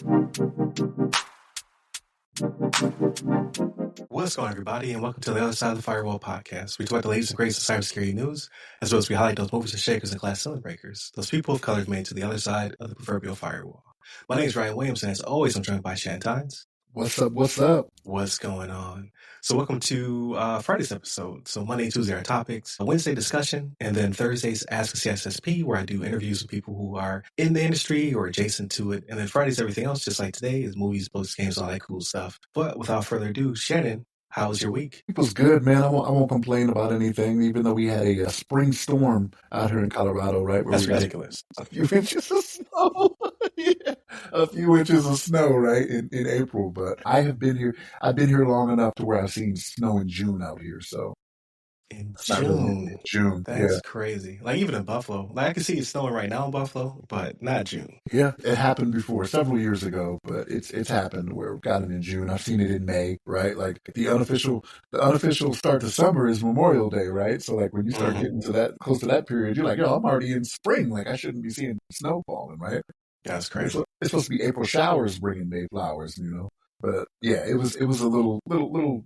What's going on, everybody, and welcome to the Other Side of the Firewall podcast. We talk about the latest and greatest of cybersecurity news, as well as we highlight those movers and shakers and glass ceiling breakers, those people of color made to the other side of the proverbial firewall. My name is Ryan Williams, and as always, I'm joined by Shannon Tynes. What's up? What's up? What's going on? So welcome to Friday's episode. So Monday and Tuesday are topics, Wednesday discussion, and then Thursday's Ask a CSSP, where I do interviews with people who are in the industry or adjacent to it. And then Friday's everything else, just like today, is movies, books, games, all that cool stuff. But without further ado, Shannon, how was your week? It was good, man. I won't complain about anything, even though we had a spring storm out here in Colorado, right? That's ridiculous. A few inches of snow. Yeah, a few inches of snow, right, in April. But I've been here long enough to where I've seen snow in June out here. So in June. June. That's crazy. Like even in Buffalo. Like I can see it snowing right now in Buffalo, but not June. Yeah, it happened before, several years ago, but it's happened where we've got it in June. I've seen it in May, right? Like the unofficial start to summer is Memorial Day, right? So like when you start getting to that close to that period, you're like, yo, I'm already in spring. Like I shouldn't be seeing snow falling, right? That's crazy. It's supposed to be April showers bringing May flowers, you know. But yeah, it was a little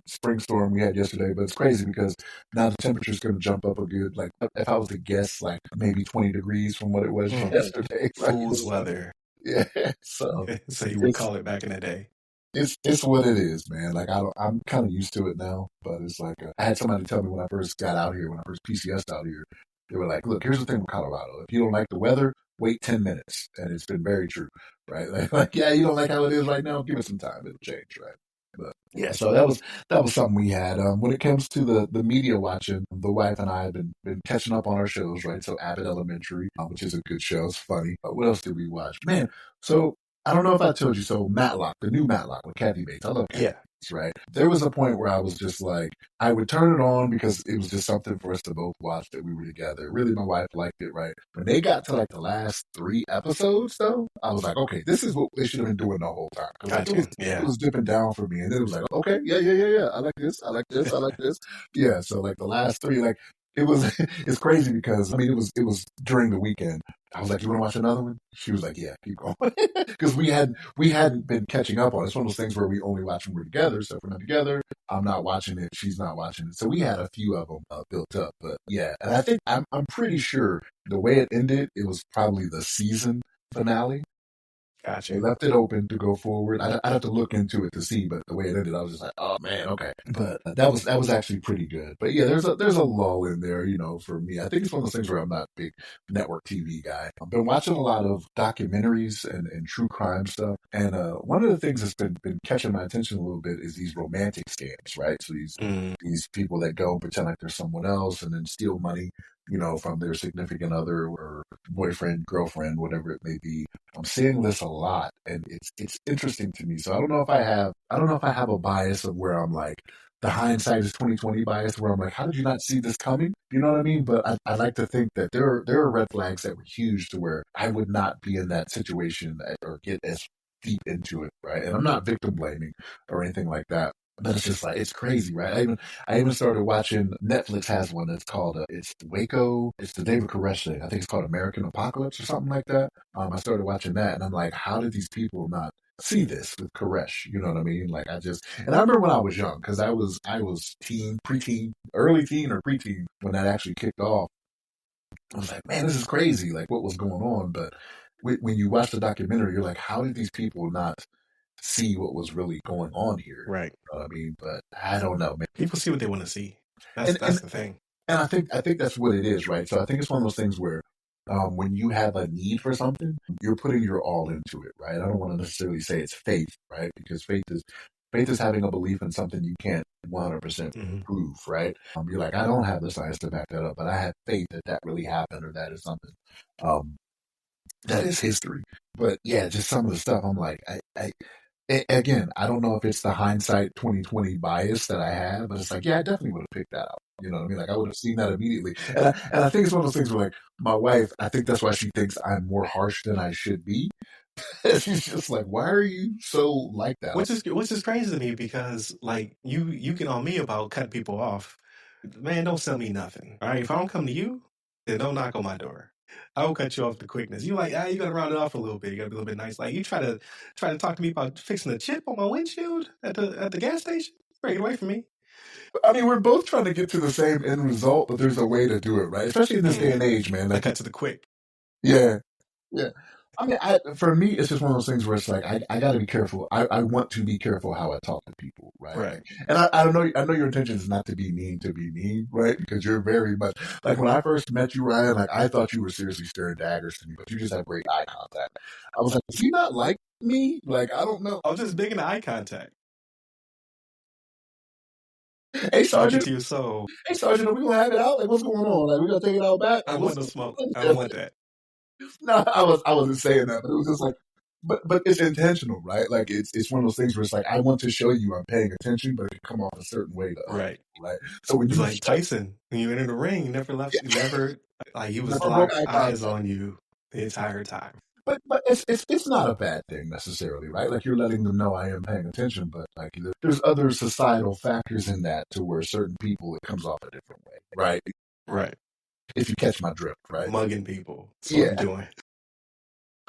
spring storm we had yesterday. But it's crazy because now the temperature's going to jump up a good, like if I was to guess, like maybe 20 degrees from what it was yesterday. Fool's weather. Yeah, so you would call it back in the day. It's what it is, man. Like I'm kind of used to it now. But it's like I had somebody tell me when I first got out here, when I first PCS'd out here, they were like, "Look, here's the thing with Colorado. If you don't like the weather, wait 10 minutes," and it's been very true, right? Like, yeah, you don't like how it is right now, give it some time, it'll change, right? But yeah, so that was something we had. When it comes to the media watching, the wife and I have been catching up on our shows, right? So Abbott Elementary, which is a good show, it's funny. What else did we watch, man? So I don't know if I told you. So Matlock, the new Matlock with Kathy Bates, I love Kathy Bates, right? There was a point where I was just like, I would turn it on because it was just something for us to both watch that we were together. Really, my wife liked it, right? When they got to like the last 3 episodes, though, I was like, okay, this is what they should have been doing the whole time. It was dipping down for me. And then it was like, okay, yeah. I like this. Yeah, so like the last 3, like, it's crazy because, I mean, it was during the weekend. I was like, you want to watch another one? She was like, yeah, keep going. Because we hadn't been catching up on it. It's one of those things where we only watch when we're together. So if we're not together, I'm not watching it, she's not watching it. So we had a few of them built up. But yeah, and I think I'm pretty sure the way it ended, it was probably the season finale. Gotcha. They left it open to go forward. I'd have to look into it to see, but the way it ended, I was just like, oh man, okay. But that was actually pretty good. But yeah, there's a lull in there, you know, for me. I think it's one of those things where I'm not a big network TV guy. I've been watching a lot of documentaries and true crime stuff. And one of the things that's been catching my attention a little bit is these romantic scams, right? So these people that go and pretend like they're someone else and then steal money, you know, from their significant other or boyfriend, girlfriend, whatever it may be. I'm seeing this a lot, and it's interesting to me. So I don't know if I have a bias of where I'm like, the hindsight is 2020 bias, where I'm like, how did you not see this coming? You know what I mean? But I like to think that there are red flags that were huge to where I would not be in that situation or get as deep into it, right? And I'm not victim blaming or anything like that. But it's just like, it's crazy, right? I even started watching, Netflix has one that's called, it's Waco, it's the David Koresh thing. I think it's called American Apocalypse or something like that. I started watching that and I'm like, how did these people not see this with Koresh? You know what I mean? Like and I remember when I was young, because I was teen, preteen, early teen or preteen when that actually kicked off. I was like, man, this is crazy, like what was going on? But when you watch the documentary, you're like, how did these people not see what was really going on here? Right. You know what I mean? But I don't know, man. People see what they want to see. That's the thing. And I think that's what it is, right? So I think it's one of those things where when you have a need for something, you're putting your all into it, right? I don't want to necessarily say it's faith, right? Because faith is having a belief in something you can't 100% prove, right? You're like, I don't have the science to back that up, but I have faith that really happened or that is something that is history. But yeah, just some of the stuff, I'm like, again, I don't know if it's the hindsight 2020 bias that I have, but it's like, yeah, I definitely would have picked that out. You know what I mean? Like I would have seen that immediately. And I think it's one of those things where like my wife, I think that's why she thinks I'm more harsh than I should be. She's just like, why are you so like that? Which is crazy to me because like you get on me about cutting people off. Man, don't sell me nothing. All right. If I don't come to you, then don't knock on my door. I will cut you off the quickness. You like, you gotta round it off a little bit. You gotta be a little bit nice. Like you try to talk to me about fixing a chip on my windshield at the gas station. Break it away from me. I mean, we're both trying to get to the same end result, but there's a way to do it, right? Especially in this day and age, man. I Like, cut to the quick. yeah, yeah. I mean, for me, it's just one of those things where it's like I got to be careful. I want to be careful how I talk to people, right? Right. Like, and I don't know. I know your intention is not to be mean, right? Because you're very much like when I first met you, Ryan. Like I thought you were seriously staring daggers to me, but you just have great eye contact. I was like, does he not like me? Like I don't know. I was just big into eye contact. Hey Look Sergeant, into your soul. hey Sergeant, are we gonna have it out? Like what's going on? Like we gonna take it out back? I Like don't what's want no smoke. I don't want that. No, I wasn't saying that, but it was just like, but it's intentional, right? Like it's one of those things where it's like I want to show you I'm paying attention, but it can come off a certain way to others, Right. right? So when It's you like Tyson. When you enter the ring, you never like he was never broke locked eye eyes contact, on you the entire time. but it's not a bad thing necessarily, right? Like you're letting them know I am paying attention, but like there's other societal factors in that to where certain people it comes off a different way, right? Right. If you catch my drift, right? Mugging people. That's what Yeah. I'm doing.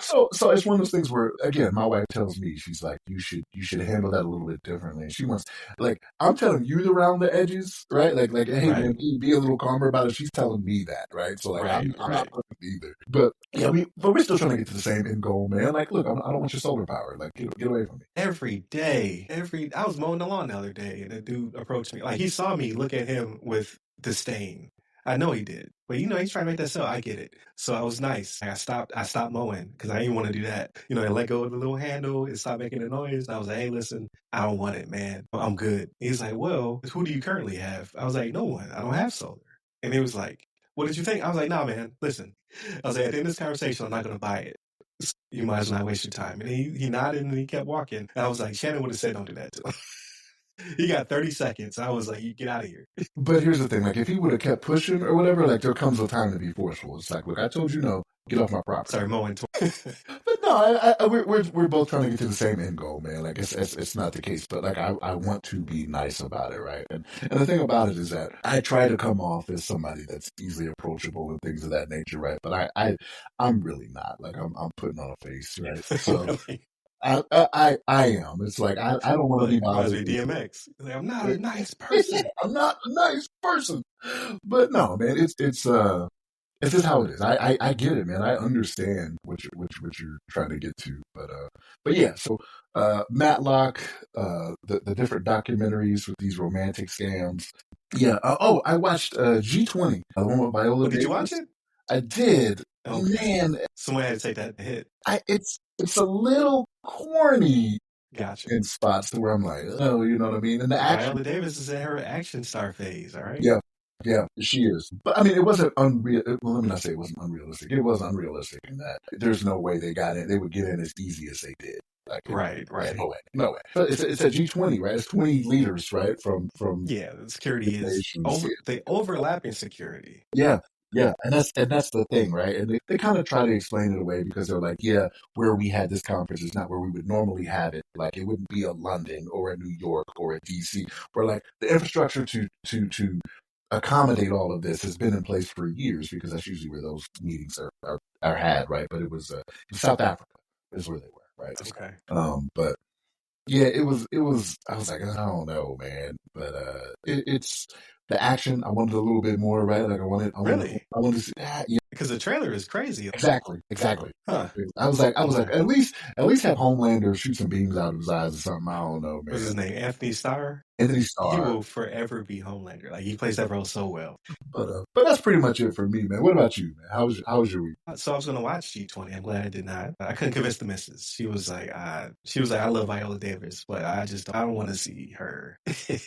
So it's one of those things where again, my wife tells me she's like, you should handle that a little bit differently. And she wants like I'm telling you around the edges, right? Like hey man, Right. be a little calmer about it. She's telling me that, right? So like Right. I'm not Right. perfect either, but yeah, but we're still trying to get to the same end goal, man. Like look, I don't want your solar power. Like get away from me. Every day. I was mowing the lawn the other day and a dude approached me. Like he saw me look at him with disdain. I know he did. But he's trying to make that sell. I get it. So I was nice. I stopped mowing because I didn't want to do that. I let go of the little handle and stop making the noise. And I was like, hey, listen, I don't want it, man. I'm good. He's like, well, who do you currently have? I was like, no one. I don't have solar. And he was like, what did you think? I was like, nah, man, listen. I was like, at the end of this conversation, I'm not going to buy it. You might as well not waste your time. And he nodded and he kept walking. And I was like, Shannon would have said, don't do that to him. He got 30 seconds. I was like, you get out of here. But here's the thing, like if he would have kept pushing or whatever, like there comes a time to be forceful. It's like, look, I told you no, get off my property. Sorry, mowing. But no, we're both trying to get to the same end goal, man. Like it's not the case, but like I want to be nice about it, right? And the thing about it is that I try to come off as somebody that's easily approachable and things of that nature, right? But I'm really not. Like I'm putting on a face, right? So Really? I am. It's like I don't want to be Like, reminds bothered. me of DMX. Like, I'm not a nice person. I'm not a nice person, but no, man. It's just how it is. I get it, man. I understand what you're trying to get to, but yeah. So Matlock, the different documentaries with these romantic scams. Yeah. I watched G20, the one with Viola Oh, did you Davis. watch it? I did. Okay. Man, Someone had to take that hit. it's a little corny Gotcha. in spots to where I'm like, oh, you know what I mean? And the action. Viola Davis is in her action star phase, all right? Yeah, yeah, she is. But I mean, it wasn't unreal. Well, let me not say it wasn't unrealistic. It was unrealistic in that there's no way they got in. They would get in as easy as they did. Like, Right, yeah, right. no way, no way. But it's a G20, right? It's 20 leaders, right? From Yeah, the security is nations. the overlapping security. Yeah, yeah, and that's the thing, right? And they kind of try to explain it away because they're like, yeah, where we had this conference is not where we would normally have it. Like it wouldn't be a London or a New York or a DC. Where like the infrastructure to accommodate all of this has been in place for years because that's usually where those meetings are had, right? But it was South Africa is where they were, right? Okay. But yeah, it was. I was like, I don't know, man, but it's the action. I wanted a little bit more, right? Like Really? I wanted to see that. Yeah, Because the trailer is crazy. exactly. Huh. I was like, Okay. at least have Homelander shoot some beams out of his eyes or something. I don't know, What's his man. name? Anthony Starr? Anthony He Starr, will forever be Homelander. Like, he plays that role so well. but that's pretty much it for me, man. What about you, man? How was your week? So I was going to watch G20. I'm glad I did not. I couldn't convince the missus. She was like, I love Viola Davis, but I don't want to see her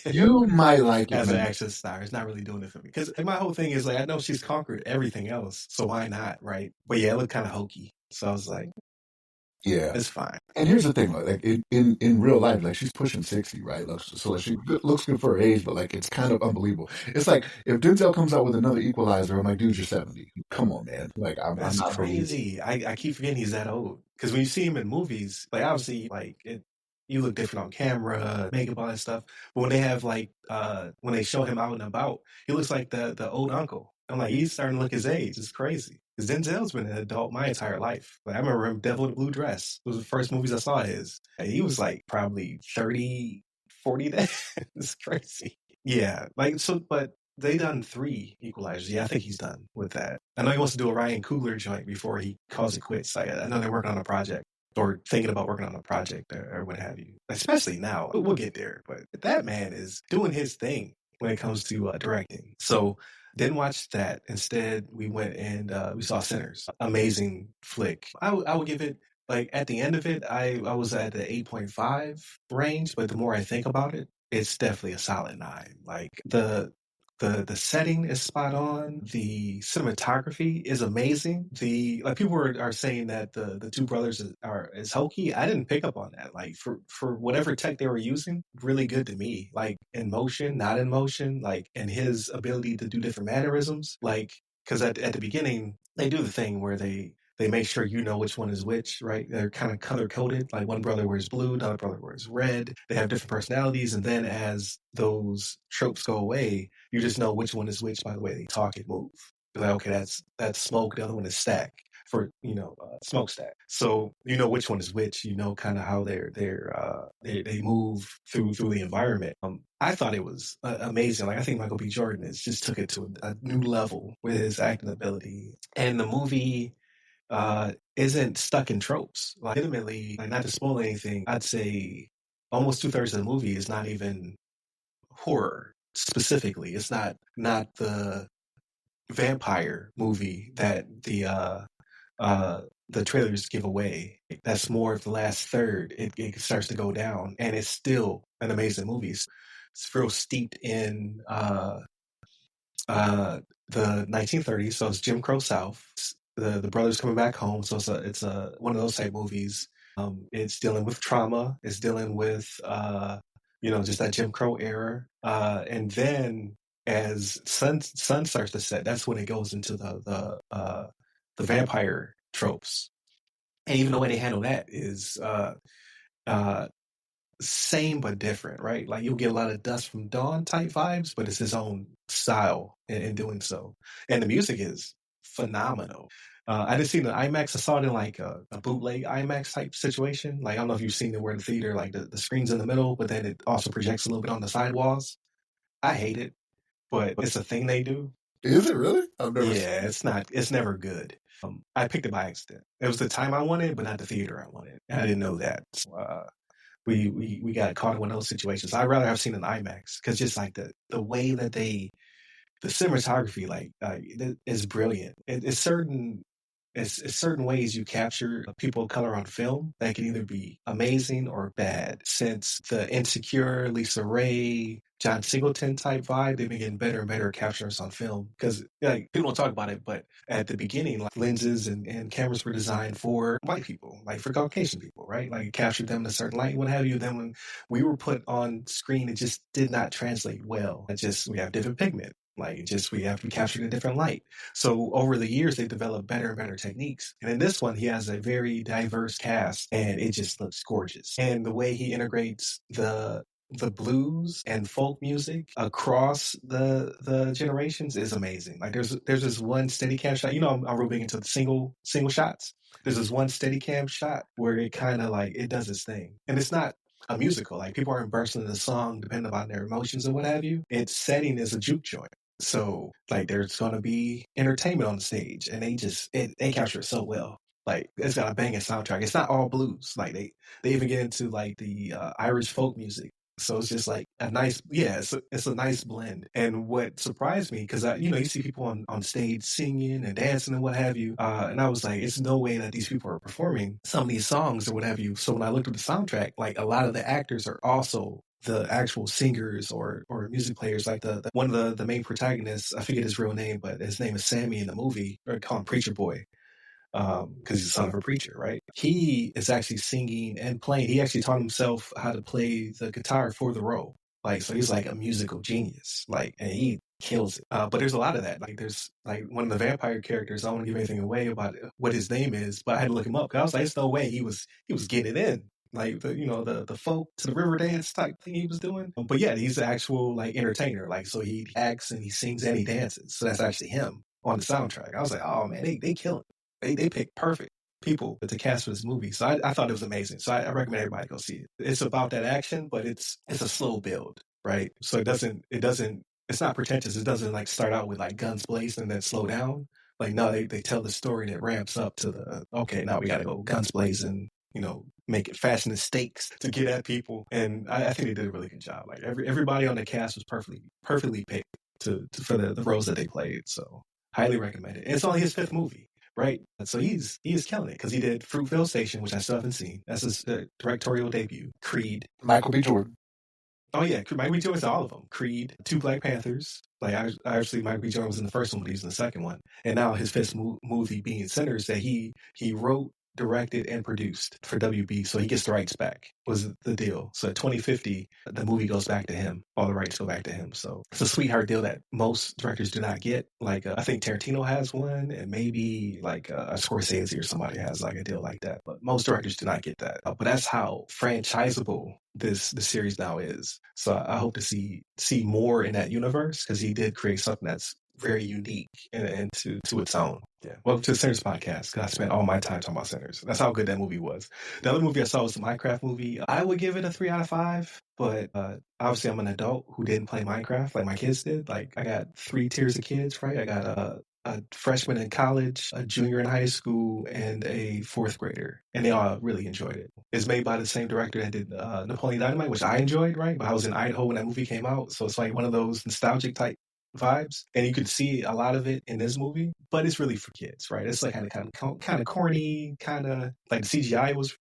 You might like it, as an man. action star. It's not really doing it for me. Because my whole thing is like, I know she's conquered everything else, so why not, right? But yeah, it looked kind of hokey. So I was like, Yeah. it's fine. And here's the thing, like in real life, like she's pushing 60, right? So like, looks good for her age, but like it's kind of unbelievable. It's like if Denzel comes out with another Equalizer, I'm like, dude, you're 70. Come on, man. Like I'm That's not believing. crazy. I keep forgetting he's that old. Because when you see him in movies, like obviously, you look different on camera, makeup, all that stuff. But when they have when they show him out and about, he looks like the old uncle. I'm like, he's starting to look his age. It's crazy. Because Denzel's been an adult my entire life. Like, I remember him, Devil in the Blue Dress. Those were the first movies I saw his. And he was like probably 30, 40 then. It's crazy. Yeah. Like, so, but they done 3 Equalizers. Yeah, I think he's done with that. I know he wants to do a Ryan Coogler joint before he calls it quits. Like, I know they're working on a project or thinking about working on a project or what have you. Especially now. We'll get there. But that man is doing his thing when it comes to directing. So, didn't watch that. Instead, we went and we saw Sinners. Amazing flick. I would give it, like, at the end of it, I was at the 8.5 range, but the more I think about it, it's definitely a solid 9. Like, the setting is spot on. The cinematography is amazing. The like people are saying that the two brothers is hokey. I didn't pick up on that. Like for whatever tech they were using, really good to me. Like in motion, not in motion, like and his ability to do different mannerisms. Like because at the beginning they do the thing where they make sure you know which one is which, right? They're kind of color coded. Like one brother wears blue, another brother wears red. They have different personalities. And then as those tropes go away, you just know which one is which by the way they talk and move. You're like, okay, that's smoke. The other one is stack for, smokestack. So you know which one is which. You know kind of how they move through the environment. I thought it was amazing. Like I think Michael B. Jordan has just took it to a new level with his acting ability. And the movie isn't stuck in tropes. Like, legitimately, like, not to spoil anything, I'd say almost 2/3 of the movie is not even horror specifically. It's not the vampire movie that the trailers give away. That's more of the last third. It starts to go down, and it's still an amazing movie. It's real steeped in the 1930s, so it's Jim Crow South. The brothers coming back home, so it's a one of those type movies. It's dealing with trauma. It's dealing with just that Jim Crow era. And then as sun starts to set, that's when it goes into the vampire tropes. And even the way they handle that is uh, same but different, right? Like you'll get a lot of Dust from Dawn type vibes, but it's his own style in doing so. And the music is phenomenal. I didn't see the IMAX. I saw it in like a bootleg IMAX type situation. Like I don't know if you've seen it where in the theater, like the screen's in the middle, but then it also projects a little bit on the sidewalls. I hate it, but it's a thing they do. Is it really? I've never. Yeah, it's never good. I picked it by accident. It was the time I wanted, but not the theater I wanted. I didn't know that. So, we got caught in one of those situations. I'd rather have seen an IMAX because just like the way that the cinematography is brilliant. It's certain ways you capture people of color on film that can either be amazing or bad. Since the Insecure, Lisa Ray, John Singleton type vibe, they've been getting better and better at capturing us on film. Because like people don't talk about it, but at the beginning, like lenses and cameras were designed for white people, like for Caucasian people, right? Like it captured them in a certain light, what have you. Then when we were put on screen, it just did not translate well. We have different pigment. Like we have to be captured in a different light. So over the years, they've developed better and better techniques. And in this one, he has a very diverse cast and it just looks gorgeous. And the way he integrates the blues and folk music across the generations is amazing. Like there's this one steady cam shot. I'm real big into the single shots. There's this one steady cam shot where it kind of like it does its thing. And it's not a musical. Like people aren't bursting into the song depending on their emotions and what have you. Its setting is a juke joint. So like there's gonna be entertainment on the stage and they capture it so well. Like it's got a banging soundtrack. It's not all blues. Like they even get into like the Irish folk music. So it's just like a nice, yeah, it's a nice blend. And what surprised me, because you see people on stage singing and dancing and what have you, and I was like, it's no way that these people are performing some of these songs or what have you. So when I looked at the soundtrack, like a lot of the actors are also the actual singers or music players. Like the one of the main protagonists, I forget his real name, but his name is Sammy in the movie, or call him Preacher Boy. Because he's the son of a preacher, right? He is actually singing and playing. He actually taught himself how to play the guitar for the role. Like, so he's like a musical genius. Like, and he kills it. But there's a lot of that. Like, there's like one of the vampire characters. I don't want to give anything away about what his name is, but I had to look him up because I was like, there's no way he was getting it in. Like the folk to the river dance type thing he was doing. But yeah, he's an actual like entertainer. Like, so he acts and he sings and he dances. So that's actually him on the soundtrack. I was like, oh man, they kill it. They picked perfect people to cast for this movie. So I thought it was amazing. So I recommend everybody go see it. It's about that action, but it's a slow build, right? So it's not pretentious. It doesn't like start out with like guns blazing and then slow down. Like no, they tell the story and it ramps up to the okay, now we gotta go guns blazing, make it fasten the stakes to get at people. And I think they did a really good job. Like everybody on the cast was perfectly picked for the roles that they played. So highly recommend it. And it's only his fifth movie, right? So he is killing it because he did Fruitvale Station, which I still haven't seen. That's his directorial debut. Creed. Michael B. Jordan. Oh yeah, Michael B. Jordan's in all of them. Creed, two Black Panthers. Like I actually, Michael B. Jordan was in the first one, but he was in the second one. And now his fifth movie being Sinners that he wrote, directed, and produced for WB, so he gets the rights back. Was the deal. So at 2050, the movie goes back to him. All the rights go back to him. So it's a sweetheart deal that most directors do not get. Like I think Tarantino has one, and maybe like a Scorsese or somebody has like a deal like that. But most directors do not get that. But that's how franchisable the series now is. So I hope to see more in that universe because he did create something that's very unique and to its own. Yeah. Welcome to the Sinners podcast because I spent all my time talking about Sinners. That's how good that movie was. The other movie I saw was the Minecraft movie. I would give it a 3 out of 5, but obviously I'm an adult who didn't play Minecraft like my kids did. Like I got 3 tiers of kids, right? I got a freshman in college, a junior in high school, and a 4th grader. And they all really enjoyed it. It's made by the same director that did Napoleon Dynamite, which I enjoyed, right? But I was in Idaho when that movie came out. So it's like one of those nostalgic type vibes, and you could see a lot of it in this movie, but it's really for kids, right? It's like kind of corny, kind of like the CGI was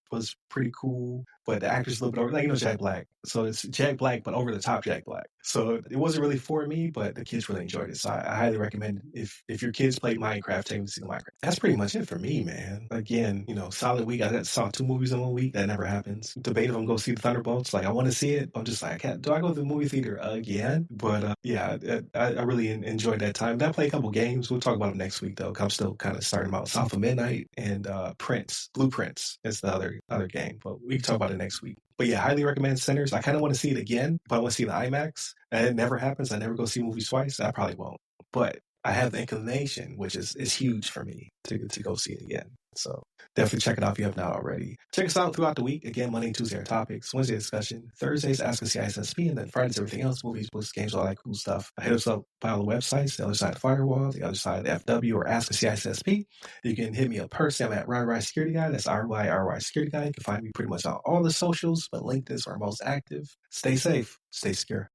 pretty cool, but the actors a little bit over, like Jack Black, so it's Jack Black, but over the top Jack Black. So it wasn't really for me, but the kids really enjoyed it. So I highly recommend if your kids play Minecraft, take them to see the Minecraft. That's pretty much it for me, man. Again, solid week. I saw 2 movies in 1 week. That never happens. Debate if I'm going to see the Thunderbolts. Like I want to see it. I'm just like, do I go to the movie theater again? But yeah, I really enjoyed that time. I played a couple games. We'll talk about them next week though. I'm still kind of starting about South of Midnight and Blueprints is the other game. But we can talk about it next week. But yeah, highly recommend Sinners. I kind of want to see it again, but I want to see the IMAX. And it never happens. I never go see movies twice. I probably won't. But I have the inclination, which is huge for me to go see it again. So definitely check it out if you have not already. Check us out throughout the week. Again, Monday and Tuesday are topics. Wednesday discussion. Thursdays Ask a CISSP. And then Fridays everything else. Movies, books, games, all that cool stuff. Hit us up by all the websites. The other side of Firewall. The other side of the FW or Ask a CISSP. You can hit me up personally. I'm at RY Security Guy. That's RY Security Guy. You can find me pretty much on all the socials, but LinkedIn is our most active. Stay safe. Stay secure.